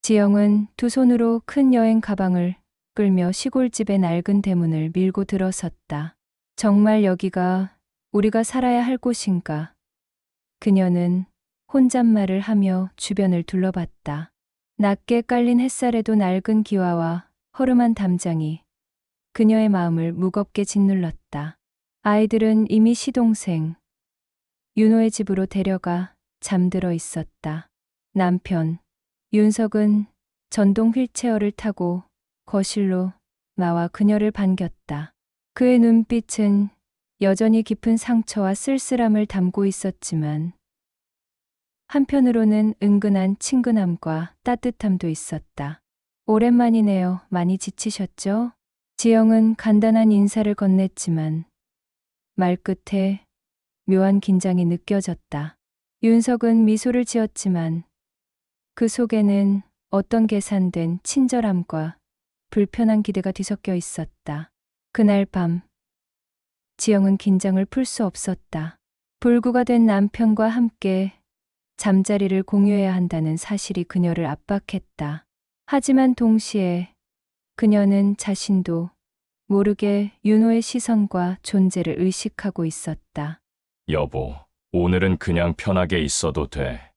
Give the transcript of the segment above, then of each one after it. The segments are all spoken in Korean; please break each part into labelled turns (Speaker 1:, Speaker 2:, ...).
Speaker 1: 지영은 두 손으로 큰 여행 가방을 끌며 시골집의 낡은 대문을 밀고 들어섰다. 정말 여기가 우리가 살아야 할 곳인가? 그녀는 혼잣말을 하며 주변을 둘러봤다. 낮게 깔린 햇살에도 낡은 기와와 허름한 담장이 그녀의 마음을 무겁게 짓눌렀다. 아이들은 이미 시동생 윤호의 집으로 데려가 잠들어 있었다. 남편 윤석은 전동 휠체어를 타고 거실로 나와 그녀를 반겼다. 그의 눈빛은 여전히 깊은 상처와 쓸쓸함을 담고 있었지만 한편으로는 은근한 친근함과 따뜻함도 있었다. 오랜만이네요. 많이 지치셨죠? 지영은 간단한 인사를 건넸지만 말끝에 묘한 긴장이 느껴졌다. 윤석은 미소를 지었지만 그 속에는 어떤 계산된 친절함과 불편한 기대가 뒤섞여 있었다. 그날 밤 지영은 긴장을 풀 수 없었다. 불구가 된 남편과 함께 잠자리를 공유해야 한다는 사실이 그녀를 압박했다. 하지만 동시에 그녀는 자신도 모르게 윤호의 시선과 존재를 의식하고 있었다.
Speaker 2: 여보, 오늘은 그냥 편하게 있어도 돼.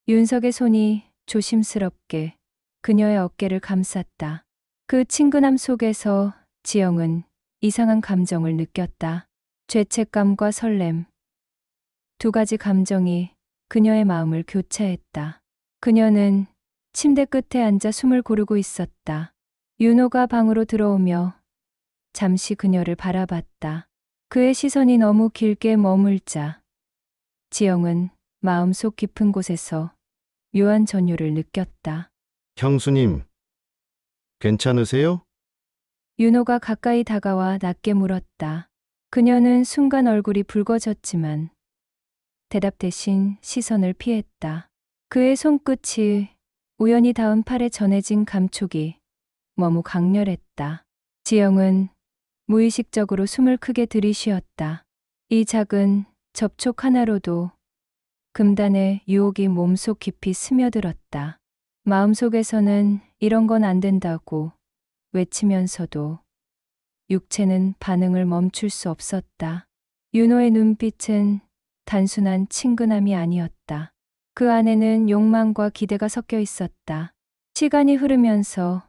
Speaker 1: 윤석의 손이 조심스럽게 그녀의 어깨를 감쌌다. 그 친근함 속에서 지영은 이상한 감정을 느꼈다. 죄책감과 설렘. 두 가지 감정이 그녀의 마음을 교차했다. 그녀는 침대 끝에 앉아 숨을 고르고 있었다. 윤호가 방으로 들어오며 잠시 그녀를 바라봤다. 그의 시선이 너무 길게 머물자 지영은 마음속 깊은 곳에서 묘한 전율을 느꼈다.
Speaker 3: 형수님, 괜찮으세요?
Speaker 1: 윤호가 가까이 다가와 낮게 물었다. 그녀는 순간 얼굴이 붉어졌지만 대답 대신 시선을 피했다. 그의 손끝이 우연히 닿은 팔에 전해진 감촉이 너무 강렬했다. 지영은 무의식적으로 숨을 크게 들이쉬었다. 이 작은 접촉 하나로도 금단의 유혹이 몸속 깊이 스며들었다. 마음속에서는 이런 건 안 된다고 외치면서도 육체는 반응을 멈출 수 없었다. 윤호의 눈빛은 단순한 친근함이 아니었다. 그 안에는 욕망과 기대가 섞여 있었다. 시간이 흐르면서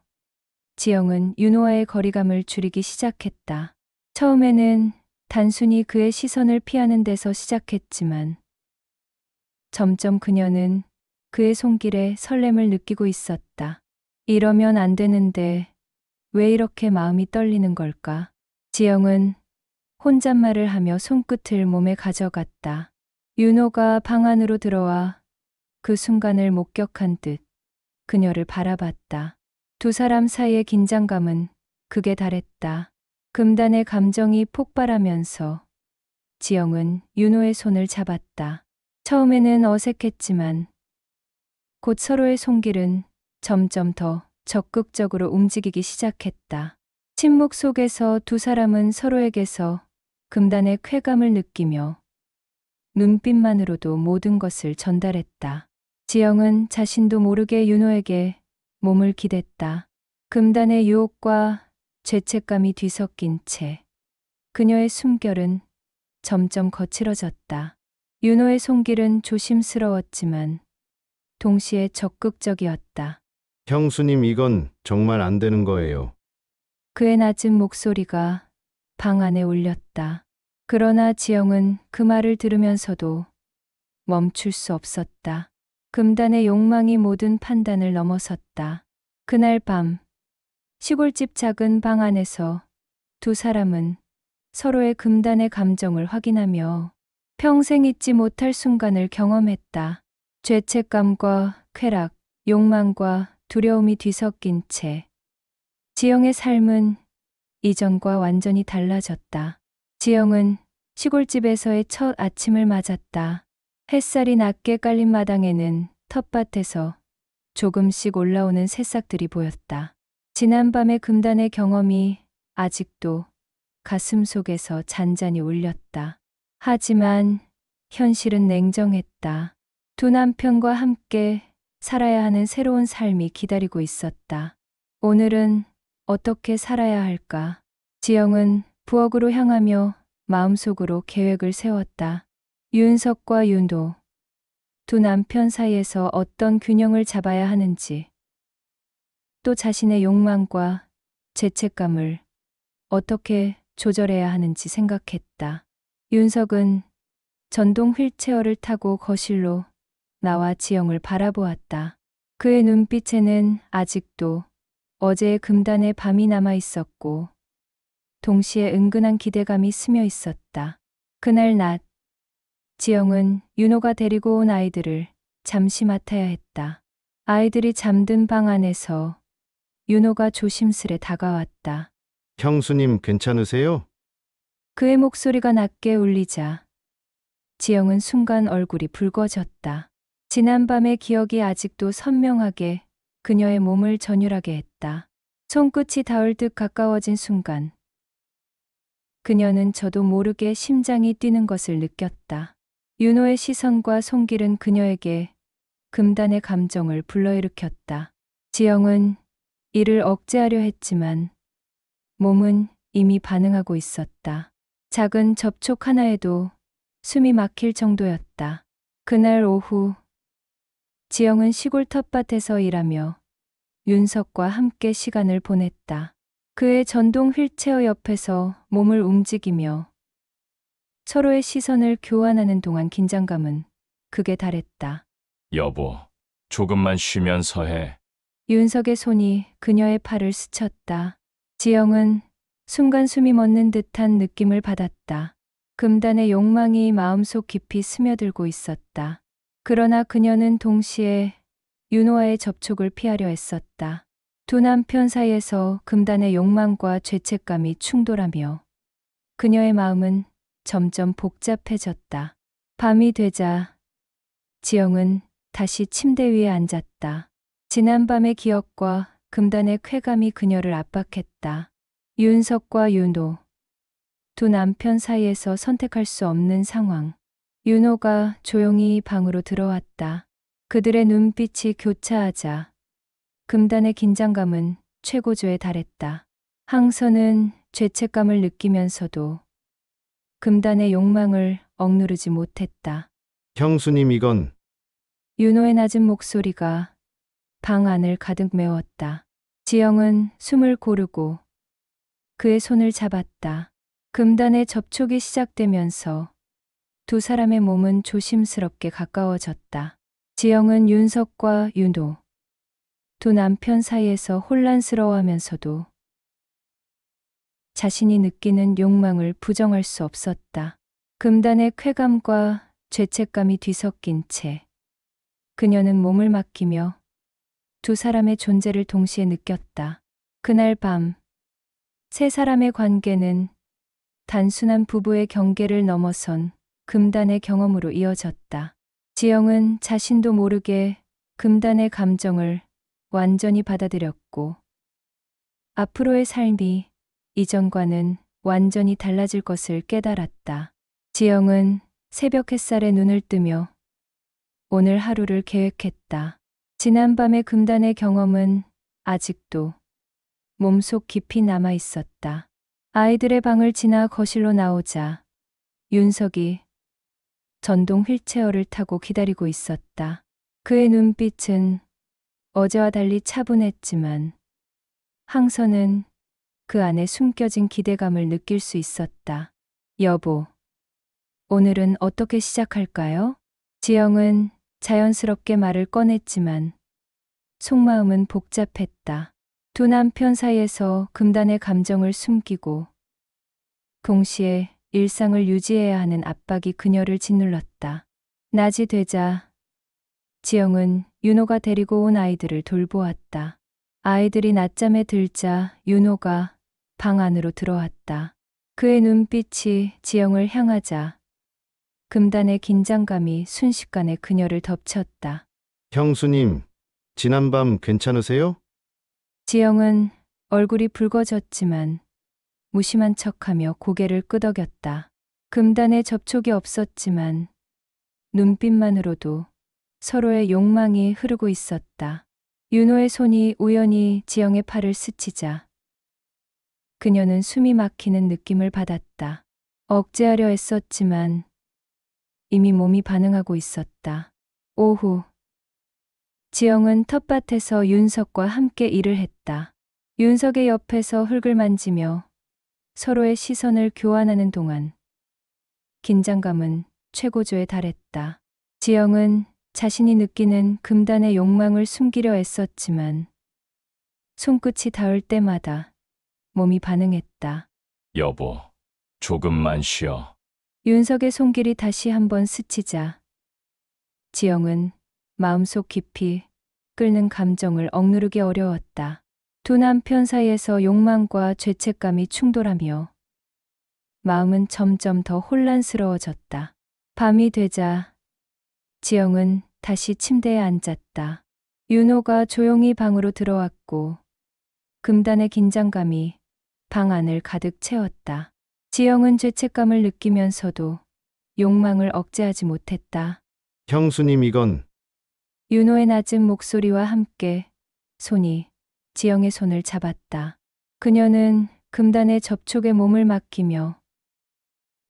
Speaker 1: 지영은 윤호와의 거리감을 줄이기 시작했다. 처음에는 단순히 그의 시선을 피하는 데서 시작했지만 점점 그녀는 그의 손길에 설렘을 느끼고 있었다. 이러면 안 되는데 왜 이렇게 마음이 떨리는 걸까? 지영은 혼잣말을 하며 손끝을 몸에 가져갔다. 윤호가 방 안으로 들어와 그 순간을 목격한 듯 그녀를 바라봤다. 두 사람 사이의 긴장감은 극에 달했다. 금단의 감정이 폭발하면서 지영은 윤호의 손을 잡았다. 처음에는 어색했지만 곧 서로의 손길은 점점 더 적극적으로 움직이기 시작했다. 침묵 속에서 두 사람은 서로에게서 금단의 쾌감을 느끼며 눈빛만으로도 모든 것을 전달했다. 지영은 자신도 모르게 윤호에게 몸을 기댔다. 금단의 유혹과 죄책감이 뒤섞인 채 그녀의 숨결은 점점 거칠어졌다. 윤호의 손길은 조심스러웠지만 동시에 적극적이었다.
Speaker 3: 형수님, 이건 정말 안 되는 거예요.
Speaker 1: 그의 낮은 목소리가 방 안에 울렸다. 그러나 지영은 그 말을 들으면서도 멈출 수 없었다. 금단의 욕망이 모든 판단을 넘어섰다. 그날 밤 시골집 작은 방 안에서 두 사람은 서로의 금단의 감정을 확인하며 평생 잊지 못할 순간을 경험했다. 죄책감과 쾌락, 욕망과 두려움이 뒤섞인 채 지영의 삶은 이전과 완전히 달라졌다. 지영은 시골집에서의 첫 아침을 맞았다. 햇살이 낮게 깔린 마당에는 텃밭에서 조금씩 올라오는 새싹들이 보였다. 지난밤의 금단의 경험이 아직도 가슴 속에서 잔잔히 울렸다. 하지만 현실은 냉정했다. 두 남편과 함께 살아야 하는 새로운 삶이 기다리고 있었다. 오늘은 어떻게 살아야 할까? 지영은 부엌으로 향하며 마음속으로 계획을 세웠다. 윤석과 윤도, 두 남편 사이에서 어떤 균형을 잡아야 하는지, 또 자신의 욕망과 죄책감을 어떻게 조절해야 하는지 생각했다. 윤석은 전동 휠체어를 타고 거실로 나와 지영을 바라보았다. 그의 눈빛에는 아직도 어제의 금단의 밤이 남아 있었고, 동시에 은근한 기대감이 스며 있었다. 그날 낮, 지영은 윤호가 데리고 온 아이들을 잠시 맡아야 했다. 아이들이 잠든 방 안에서 윤호가 조심스레 다가왔다.
Speaker 3: 형수님 괜찮으세요?
Speaker 1: 그의 목소리가 낮게 울리자 지영은 순간 얼굴이 붉어졌다. 지난밤의 기억이 아직도 선명하게 그녀의 몸을 전율하게 했다. 손끝이 닿을 듯 가까워진 순간 그녀는 저도 모르게 심장이 뛰는 것을 느꼈다. 윤호의 시선과 손길은 그녀에게 금단의 감정을 불러일으켰다. 지영은 이를 억제하려 했지만 몸은 이미 반응하고 있었다. 작은 접촉 하나에도 숨이 막힐 정도였다. 그날 오후 지영은 시골 텃밭에서 일하며 윤석과 함께 시간을 보냈다. 그의 전동 휠체어 옆에서 몸을 움직이며 서로의 시선을 교환하는 동안 긴장감은 극에 달했다.
Speaker 2: 여보, 조금만 쉬면서 해.
Speaker 1: 윤석의 손이 그녀의 팔을 스쳤다. 지영은 순간 숨이 멎는 듯한 느낌을 받았다. 금단의 욕망이 마음속 깊이 스며들고 있었다. 그러나 그녀는 동시에 윤호와의 접촉을 피하려 했었다. 두 남편 사이에서 금단의 욕망과 죄책감이 충돌하며 그녀의 마음은 점점 복잡해졌다. 밤이 되자 지영은 다시 침대 위에 앉았다. 지난밤의 기억과 금단의 쾌감이 그녀를 압박했다. 윤석과 윤호, 두 남편 사이에서 선택할 수 없는 상황. 윤호가 조용히 방으로 들어왔다. 그들의 눈빛이 교차하자 금단의 긴장감은 최고조에 달했다. 항서는 죄책감을 느끼면서도 금단의 욕망을 억누르지 못했다.
Speaker 3: 형수님 이건
Speaker 1: 윤호의 낮은 목소리가 방 안을 가득 메웠다. 지영은 숨을 고르고 그의 손을 잡았다. 금단의 접촉이 시작되면서 두 사람의 몸은 조심스럽게 가까워졌다. 지영은 윤석과 윤호, 두 남편 사이에서 혼란스러워하면서도 자신이 느끼는 욕망을 부정할 수 없었다. 금단의 쾌감과 죄책감이 뒤섞인 채 그녀는 몸을 맡기며 두 사람의 존재를 동시에 느꼈다. 그날 밤, 세 사람의 관계는 단순한 부부의 경계를 넘어선 금단의 경험으로 이어졌다. 지영은 자신도 모르게 금단의 감정을 완전히 받아들였고, 앞으로의 삶이 이전과는 완전히 달라질 것을 깨달았다. 지영은 새벽 햇살에 눈을 뜨며 오늘 하루를 계획했다. 지난밤의 금단의 경험은 아직도 몸속 깊이 남아 있었다. 아이들의 방을 지나 거실로 나오자 윤석이 전동 휠체어를 타고 기다리고 있었다. 그의 눈빛은 어제와 달리 차분했지만 항서는 그 안에 숨겨진 기대감을 느낄 수 있었다. 여보, 오늘은 어떻게 시작할까요? 지영은 자연스럽게 말을 꺼냈지만 속마음은 복잡했다. 두 남편 사이에서 금단의 감정을 숨기고 동시에 일상을 유지해야 하는 압박이 그녀를 짓눌렀다. 낮이 되자 지영은 윤호가 데리고 온 아이들을 돌보았다. 아이들이 낮잠에 들자 윤호가 방 안으로 들어왔다. 그의 눈빛이 지영을 향하자 금단의 긴장감이 순식간에 그녀를 덮쳤다.
Speaker 3: 형수님 지난밤 괜찮으세요?
Speaker 1: 지영은 얼굴이 붉어졌지만 무심한 척하며 고개를 끄덕였다. 금단의 접촉이 없었지만 눈빛만으로도 서로의 욕망이 흐르고 있었다. 윤호의 손이 우연히 지영의 팔을 스치자 그녀는 숨이 막히는 느낌을 받았다. 억제하려 애썼지만 이미 몸이 반응하고 있었다. 오후 지영은 텃밭에서 윤석과 함께 일을 했다. 윤석의 옆에서 흙을 만지며 서로의 시선을 교환하는 동안 긴장감은 최고조에 달했다. 지영은 자신이 느끼는 금단의 욕망을 숨기려 애썼지만 손끝이 닿을 때마다 몸이 반응했다.
Speaker 2: 여보, 조금만 쉬어.
Speaker 1: 윤석의 손길이 다시 한번 스치자 지영은 마음속 깊이 끓는 감정을 억누르기 어려웠다. 두 남편 사이에서 욕망과 죄책감이 충돌하며 마음은 점점 더 혼란스러워졌다. 밤이 되자 지영은 다시 침대에 앉았다. 윤호가 조용히 방으로 들어왔고 금단의 긴장감이 방 안을 가득 채웠다. 지영은 죄책감을 느끼면서도 욕망을 억제하지 못했다.
Speaker 3: 형수님 이건
Speaker 1: 윤호의 낮은 목소리와 함께 손이 지영의 손을 잡았다. 그녀는 금단의 접촉에 몸을 맡기며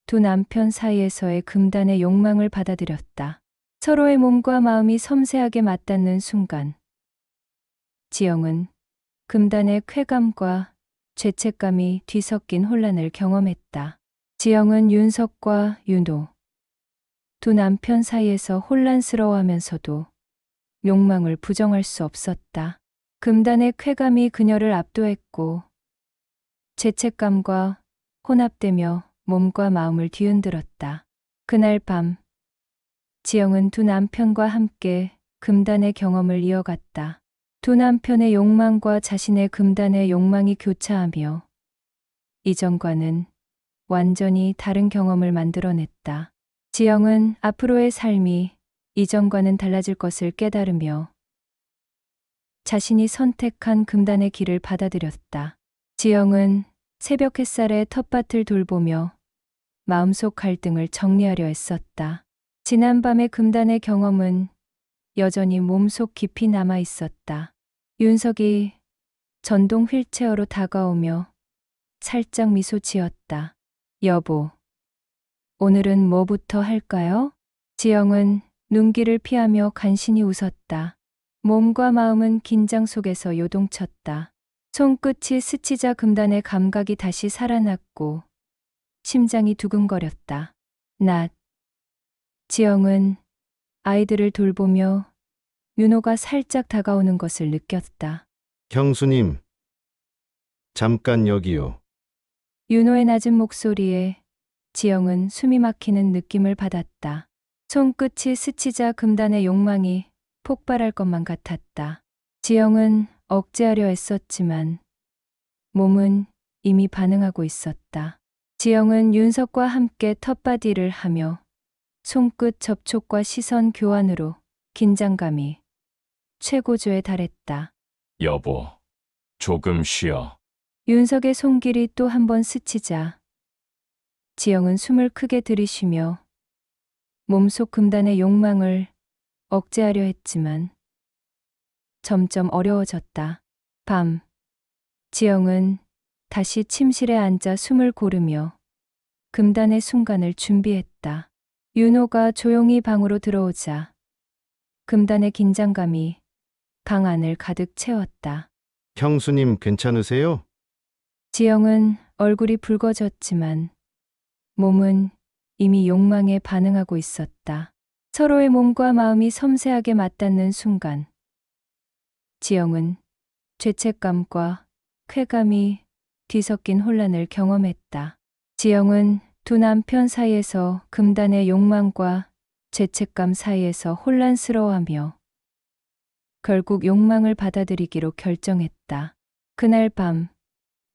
Speaker 1: 두 남편 사이에서의 금단의 욕망을 받아들였다. 서로의 몸과 마음이 섬세하게 맞닿는 순간 지영은 금단의 쾌감과 죄책감이 뒤섞인 혼란을 경험했다. 지영은 윤석과 윤호 두 남편 사이에서 혼란스러워하면서도 욕망을 부정할 수 없었다. 금단의 쾌감이 그녀를 압도했고 죄책감과 혼합되며 몸과 마음을 뒤흔들었다. 그날 밤 지영은 두 남편과 함께 금단의 경험을 이어갔다. 두 남편의 욕망과 자신의 금단의 욕망이 교차하며 이전과는 완전히 다른 경험을 만들어냈다. 지영은 앞으로의 삶이 이전과는 달라질 것을 깨달으며 자신이 선택한 금단의 길을 받아들였다. 지영은 새벽 햇살에 텃밭을 돌보며 마음속 갈등을 정리하려 애썼다. 지난밤의 금단의 경험은 여전히 몸속 깊이 남아 있었다. 윤석이 전동 휠체어로 다가오며 살짝 미소 지었다. 여보, 오늘은 뭐부터 할까요? 지영은 눈길을 피하며 간신히 웃었다. 몸과 마음은 긴장 속에서 요동쳤다. 손끝이 스치자 금단의 감각이 다시 살아났고 심장이 두근거렸다. 낮 지영은 아이들을 돌보며 윤호가 살짝 다가오는 것을 느꼈다.
Speaker 3: 형수님 잠깐 여기요.
Speaker 1: 윤호의 낮은 목소리에 지영은 숨이 막히는 느낌을 받았다. 손끝이 스치자 금단의 욕망이 폭발할 것만 같았다. 지영은 억제하려 애썼지만 몸은 이미 반응하고 있었다. 지영은 윤석과 함께 텃밭 일을 하며 손끝 접촉과 시선 교환으로 긴장감이 최고조에 달했다.
Speaker 2: 여보, 조금 쉬어.
Speaker 1: 윤석의 손길이 또 한 번 스치자 지영은 숨을 크게 들이쉬며 몸속 금단의 욕망을 억제하려 했지만 점점 어려워졌다. 밤 지영은 다시 침실에 앉아 숨을 고르며 금단의 순간을 준비했다. 윤호가 조용히 방으로 들어오자 금단의 긴장감이 방 안을 가득 채웠다.
Speaker 3: 형수님 괜찮으세요?
Speaker 1: 지영은 얼굴이 붉어졌지만 몸은 이미 욕망에 반응하고 있었다. 서로의 몸과 마음이 섬세하게 맞닿는 순간 지영은 죄책감과 쾌감이 뒤섞인 혼란을 경험했다. 지영은 두 남편 사이에서 금단의 욕망과 죄책감 사이에서 혼란스러워하며 결국 욕망을 받아들이기로 결정했다. 그날 밤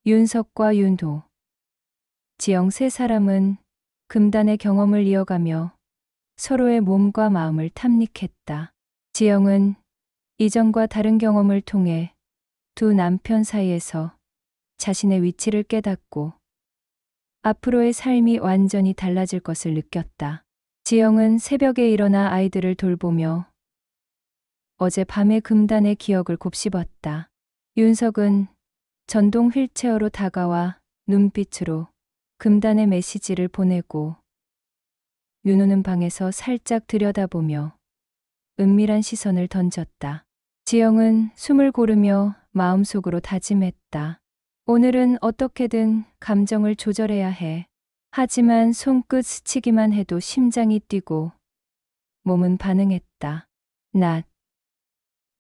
Speaker 1: 윤석과 윤호, 지영 세 사람은 금단의 경험을 이어가며 서로의 몸과 마음을 탐닉했다. 지영은 이전과 다른 경험을 통해 두 남편 사이에서 자신의 위치를 깨닫고 앞으로의 삶이 완전히 달라질 것을 느꼈다. 지영은 새벽에 일어나 아이들을 돌보며 어제 밤의 금단의 기억을 곱씹었다. 윤석은 전동 휠체어로 다가와 눈빛으로 금단의 메시지를 보내고 윤호는 방에서 살짝 들여다보며 은밀한 시선을 던졌다. 지영은 숨을 고르며 마음속으로 다짐했다. 오늘은 어떻게든 감정을 조절해야 해. 하지만 손끝 스치기만 해도 심장이 뛰고 몸은 반응했다. 낮.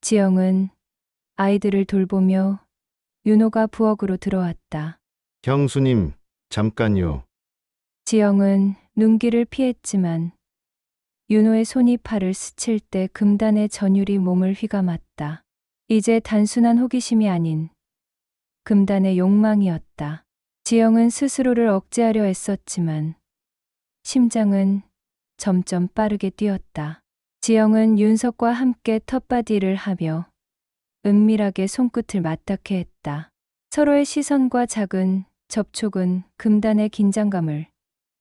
Speaker 1: 지영은 아이들을 돌보며 윤호가 부엌으로 들어왔다.
Speaker 3: 형수님, 잠깐요.
Speaker 1: 지영은 눈길을 피했지만 윤호의 손이 팔을 스칠 때 금단의 전율이 몸을 휘감았다. 이제 단순한 호기심이 아닌 금단의 욕망이었다. 지영은 스스로를 억제하려 애썼지만 심장은 점점 빠르게 뛰었다. 지영은 윤석과 함께 텃밭일을 하며 은밀하게 손끝을 맞닿게 했다. 서로의 시선과 작은 접촉은 금단의 긴장감을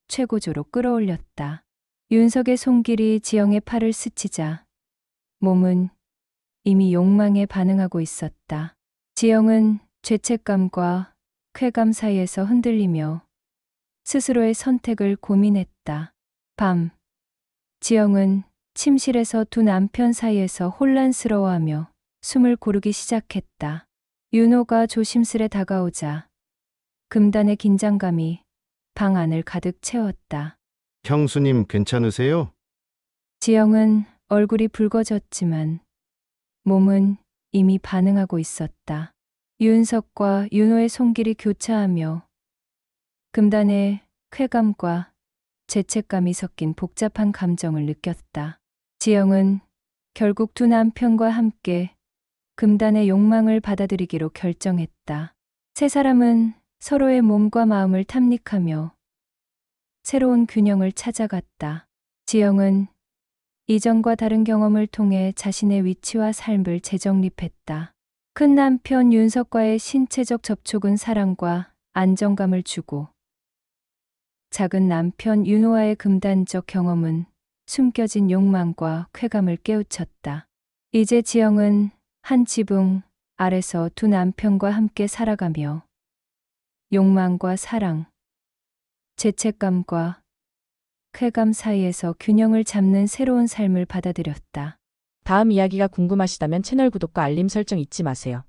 Speaker 1: 최고조로 끌어올렸다. 윤석의 손길이 지영의 팔을 스치자 몸은 이미 욕망에 반응하고 있었다. 지영은 죄책감과 쾌감 사이에서 흔들리며 스스로의 선택을 고민했다. 밤. 지영은 침실에서 두 남편 사이에서 혼란스러워하며 숨을 고르기 시작했다. 윤호가 조심스레 다가오자 금단의 긴장감이 방 안을 가득 채웠다.
Speaker 3: 형수님, 괜찮으세요?
Speaker 1: 지영은 얼굴이 붉어졌지만 몸은 이미 반응하고 있었다. 윤석과 윤호의 손길이 교차하며 금단의 쾌감과 죄책감이 섞인 복잡한 감정을 느꼈다. 지영은 결국 두 남편과 함께 금단의 욕망을 받아들이기로 결정했다. 세 사람은 서로의 몸과 마음을 탐닉하며 새로운 균형을 찾아갔다. 지영은 이전과 다른 경험을 통해 자신의 위치와 삶을 재정립했다. 큰 남편 윤석과의 신체적 접촉은 사랑과 안정감을 주고 작은 남편 윤호와의 금단적 경험은 숨겨진 욕망과 쾌감을 깨우쳤다. 이제 지영은 한 지붕 아래서 두 남편과 함께 살아가며 욕망과 사랑, 죄책감과 쾌감 사이에서 균형을 잡는 새로운 삶을 받아들였다.
Speaker 4: 다음 이야기가 궁금하시다면 채널 구독과 알림 설정 잊지 마세요.